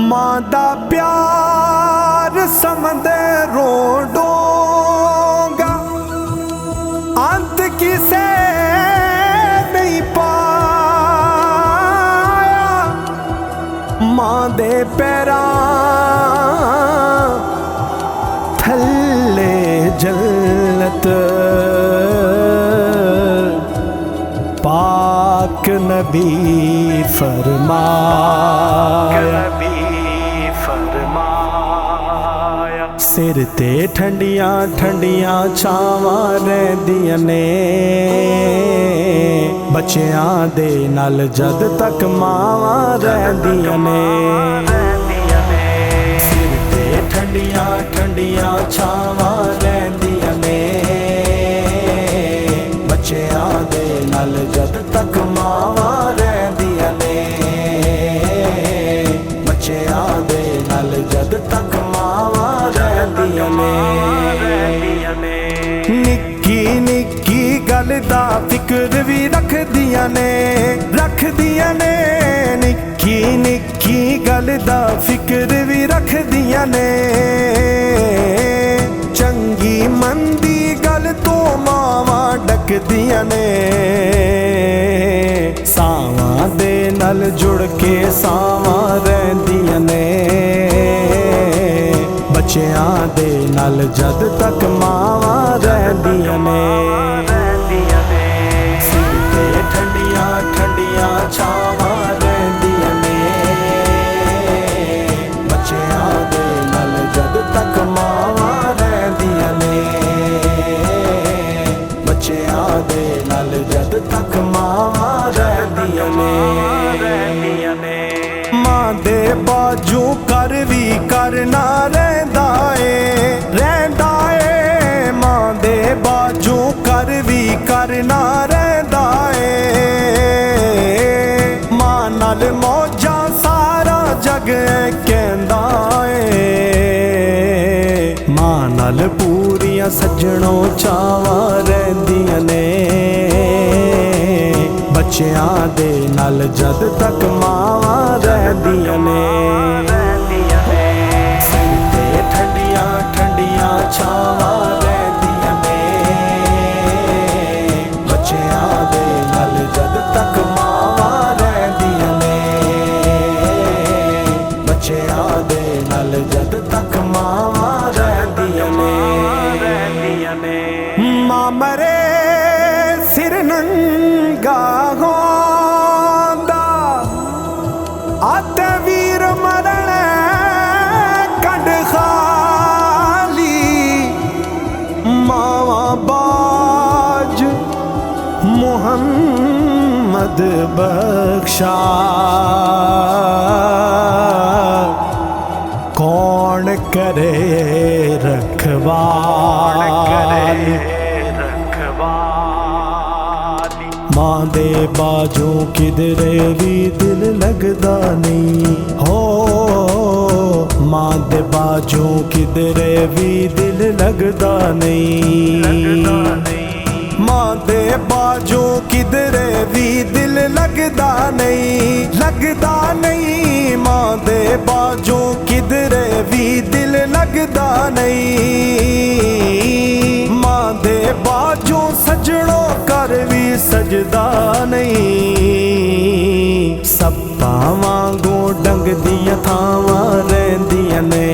मां दा प्यार समझदे रोडोगा अंत किसे नहीं पाया। मां दे पैरां थल्ले जन्नत पाक नबी फरमाया। सिर ते ठंडियां ठंडियां छावां रहिंदियां ने बच्चियां दे नाल जद तक मावां रहिंदियां ने। सिर ते ठंडियां ठंडियां छावां रहिंदियां ने बच्चियां दे नाल जद तक मावां रहिंदियां ने। बच्चियां दे नाल जद तक मावां रहिंदियां ने। निक्की निक्की गल दा फिक्र भी रखदियां ने निक्की निक्की गल दा फिक्र भी रखदियां ने। चंगी मंदी गल तो मावां डकदियां ने। सावां दे नाल जुड़ के सावां रहिंदियां ने बच्चियां दे नाल जद तक मावां रहिंदियां ने। सिर ते ठंडियां ठंडियां छावां रहिंदियां ने बच्चियां दे नाल जद तक मावां रहिंदियां ने। बच्चियां दे नाल जद तक मावां रहिंदियां ने। मां दे बाजू कर भी करना रहिंदा ए मां दे बाजू कर भी करना रहिंदा ए। मां नाल मौजा सारा जग कहंदा ए। मां नाल पूरियां सज्जणों चावां रहिंदियां ने बच्चियां दे नाल जद तक मावां रहिंदियां ने। सिर ते ठंडियां ठंडियां छावां रहिंदियां ने बच्चियां दे नाल जद तक मावां रहिंदियां ने। बच्चियां दे नाल जद तक मावां रहिंदियां ने। मां मरे सिर नंगा होंदा आते वीर मरण कंड खाली। मावा बाज मुहम्मद बख्शा कौन करे रखवाली। मां दे बाजू किधरे भी दिल लगदा नहीं हो। मां दे बाजू किधरे भी दिल लगदा नहीं। मां दे बाजू किधरे भी दिल लगदा नहीं मां दे बाजू किधरे भी दिल लगदा नहीं। मां दे बाजू सजड़ों कर भी सजदा नहीं। सप्पा वांगू डंग दियां थावां रहिंदियां ने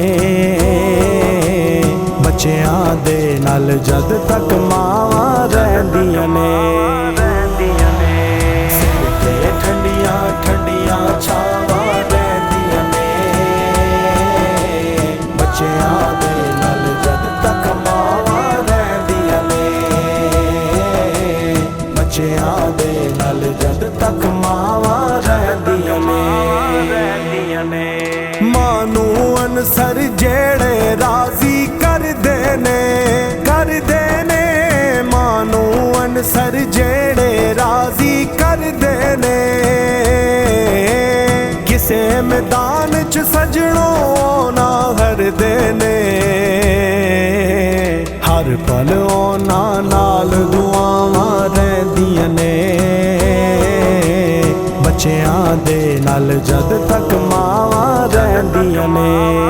बच्चियां दे नाल जद तक मावां रहिंदियां ने। सिर ते ठंडियां ठंडियां छावां रहिंदियां ने बच्चियां दे नाल जद तक मावां रहिंदियां ने। बच्चियां दे नाल जद तक मावां ਚੱਲ ਉਹਨਾਂ ਨਾਲ ਦੁਆਵਾਂ ਰਹਿੰਦੀਆਂ ਨੇ ਬੱਚਿਆਂ ਦੇ ਨਾਲ ਜਦ ਤੱਕ ਮਾਵਾਂ ਰਹਿੰਦੀਆਂ ਨੇ।